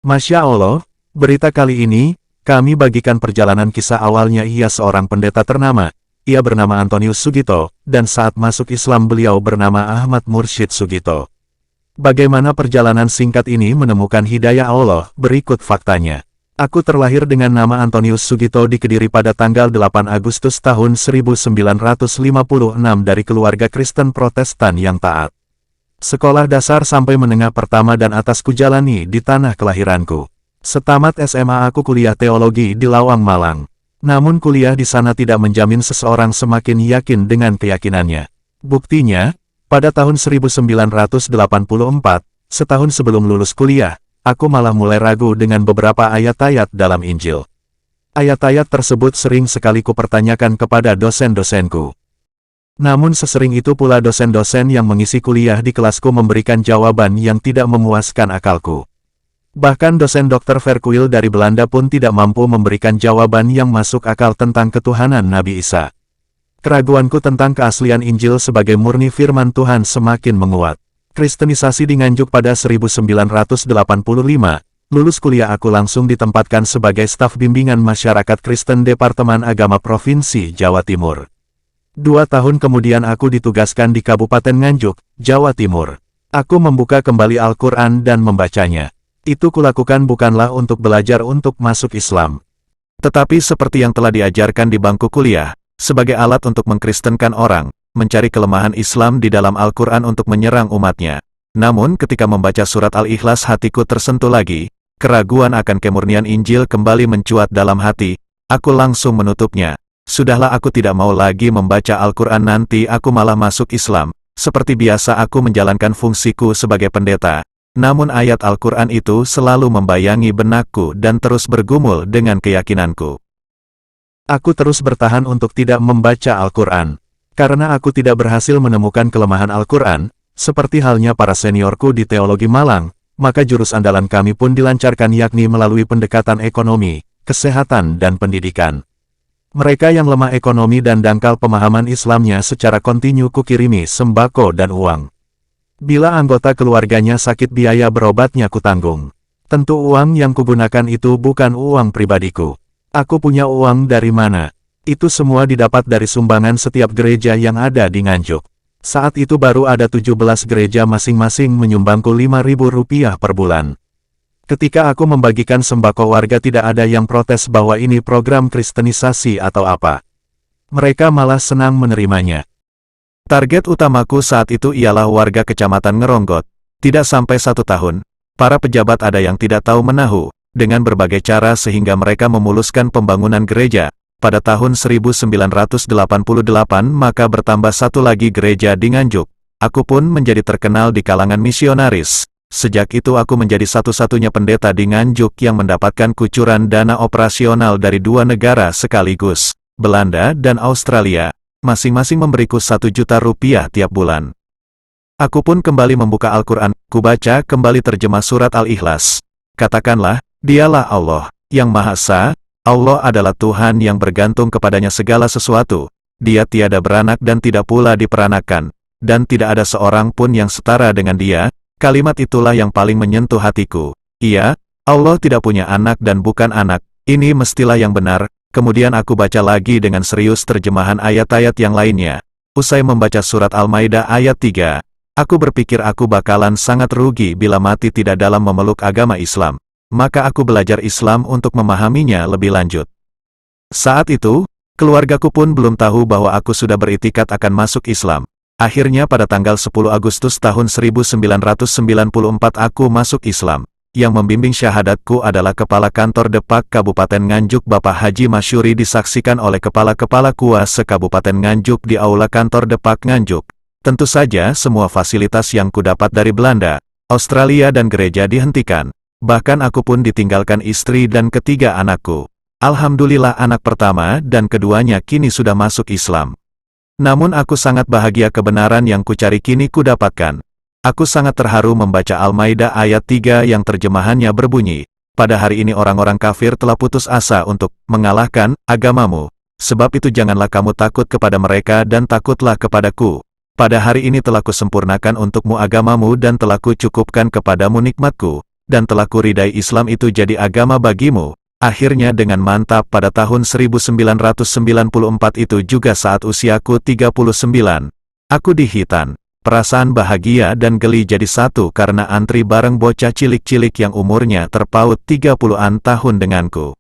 Masya Allah, berita kali ini, kami bagikan perjalanan kisah awalnya ia seorang pendeta ternama, ia bernama Antonius Sugito, dan saat masuk Islam beliau bernama Ahmad Mursyid Sugito. Bagaimana perjalanan singkat ini menemukan hidayah Allah, berikut faktanya. Aku terlahir dengan nama Antonius Sugito di Kediri pada tanggal 8 Agustus tahun 1956 dari keluarga Kristen Protestan yang taat. Sekolah dasar sampai menengah pertama dan atas kujalani di tanah kelahiranku. Setamat SMA aku kuliah teologi di Lawang, Malang. Namun kuliah di sana tidak menjamin seseorang semakin yakin dengan keyakinannya. Buktinya, pada tahun 1984, setahun sebelum lulus kuliah, aku malah mulai ragu dengan beberapa ayat-ayat dalam Injil. Ayat-ayat tersebut sering sekali kupertanyakan kepada dosen-dosenku. Namun sesering itu pula dosen-dosen yang mengisi kuliah di kelasku memberikan jawaban yang tidak memuaskan akalku. Bahkan dosen Dr. Verkuil dari Belanda pun tidak mampu memberikan jawaban yang masuk akal tentang ketuhanan Nabi Isa. Keraguanku tentang keaslian Injil sebagai murni firman Tuhan semakin menguat. Kristenisasi di Nganjuk pada 1985, lulus kuliah aku langsung ditempatkan sebagai staf bimbingan masyarakat Kristen Departemen Agama Provinsi Jawa Timur. 2 tahun kemudian aku ditugaskan di Kabupaten Nganjuk, Jawa Timur. Aku membuka kembali Al-Quran dan membacanya. Itu kulakukan bukanlah untuk belajar untuk masuk Islam, tetapi seperti yang telah diajarkan di bangku kuliah, sebagai alat untuk mengkristenkan orang, mencari kelemahan Islam di dalam Al-Quran untuk menyerang umatnya. Namun ketika membaca surat Al-Ikhlas hatiku tersentuh lagi, keraguan akan kemurnian Injil kembali mencuat dalam hati, aku langsung menutupnya. Sudahlah, aku tidak mau lagi membaca Al-Quran, nanti aku malah masuk Islam. Seperti biasa aku menjalankan fungsiku sebagai pendeta. Namun ayat Al-Quran itu selalu membayangi benakku dan terus bergumul dengan keyakinanku. Aku terus bertahan untuk tidak membaca Al-Quran. Karena aku tidak berhasil menemukan kelemahan Al-Quran, seperti halnya para seniorku di Teologi Malang, maka jurus andalan kami pun dilancarkan yakni melalui pendekatan ekonomi, kesehatan dan pendidikan. Mereka yang lemah ekonomi dan dangkal pemahaman Islamnya secara kontinu kukirimi sembako dan uang. Bila anggota keluarganya sakit biaya berobatnya kutanggung. Tentu uang yang kugunakan itu bukan uang pribadiku. Aku punya uang dari mana? Itu semua didapat dari sumbangan setiap gereja yang ada di Nganjuk. Saat itu baru ada 17 gereja masing-masing menyumbangku Rp5.000 per bulan. Ketika aku membagikan sembako warga tidak ada yang protes bahwa ini program kristenisasi atau apa. Mereka malah senang menerimanya. Target utamaku saat itu ialah warga kecamatan Ngeronggot. Tidak sampai 1 tahun, para pejabat ada yang tidak tahu menahu, dengan berbagai cara sehingga mereka memuluskan pembangunan gereja. Pada tahun 1988 maka bertambah 1 lagi gereja di Nganjuk. Aku pun menjadi terkenal di kalangan misionaris. Sejak itu aku menjadi satu-satunya pendeta di Nganjuk yang mendapatkan kucuran dana operasional dari 2 negara sekaligus, Belanda dan Australia, masing-masing memberiku Rp1.000.000 tiap bulan. Aku pun kembali membuka Al-Quran, kubaca kembali terjemah surat Al-Ikhlas. Katakanlah, dialah Allah, yang Maha Esa, Allah adalah Tuhan yang bergantung kepadanya segala sesuatu, Dia tiada beranak dan tidak pula diperanakan, dan tidak ada seorang pun yang setara dengan Dia. Kalimat itulah yang paling menyentuh hatiku. Iya, Allah tidak punya anak dan bukan anak, ini mestilah yang benar. Kemudian aku baca lagi dengan serius terjemahan ayat-ayat yang lainnya. Usai membaca surat Al-Maidah ayat 3, aku berpikir aku bakalan sangat rugi bila mati tidak dalam memeluk agama Islam. Maka aku belajar Islam untuk memahaminya lebih lanjut. Saat itu, keluargaku pun belum tahu bahwa aku sudah beriktikad akan masuk Islam. Akhirnya pada tanggal 10 Agustus tahun 1994 aku masuk Islam. Yang membimbing syahadatku adalah Kepala Kantor Depak Kabupaten Nganjuk Bapak Haji Masyuri, disaksikan oleh kepala-kepala KUA se-Kabupaten Nganjuk di Aula Kantor Depak Nganjuk. Tentu saja semua fasilitas yang kudapat dari Belanda, Australia dan gereja dihentikan. Bahkan aku pun ditinggalkan istri dan ketiga anakku. Alhamdulillah anak pertama dan keduanya kini sudah masuk Islam. Namun aku sangat bahagia kebenaran yang kucari kini kudapatkan. Aku sangat terharu membaca Al-Maidah ayat 3 yang terjemahannya berbunyi, pada hari ini orang-orang kafir telah putus asa untuk mengalahkan agamamu. Sebab itu janganlah kamu takut kepada mereka dan takutlah kepadaku. Pada hari ini telah kusempurnakan untukmu agamamu dan telah kucukupkan kepadamu nikmatku. dan telah kuridai Islam itu jadi agama bagimu. Akhirnya dengan mantap pada tahun 1994 itu juga saat usiaku 39. Aku dihitan. Perasaan bahagia dan geli jadi satu karena antri bareng bocah cilik-cilik yang umurnya terpaut 30-an tahun denganku.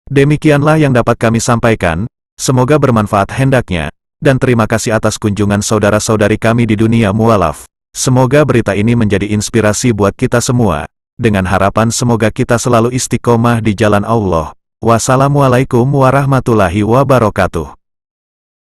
Demikianlah yang dapat kami sampaikan, semoga bermanfaat hendaknya, dan terima kasih atas kunjungan saudara-saudari kami di dunia mualaf. Semoga berita ini menjadi inspirasi buat kita semua. Dengan harapan semoga kita selalu istiqomah di jalan Allah. Wassalamualaikum warahmatullahi wabarakatuh.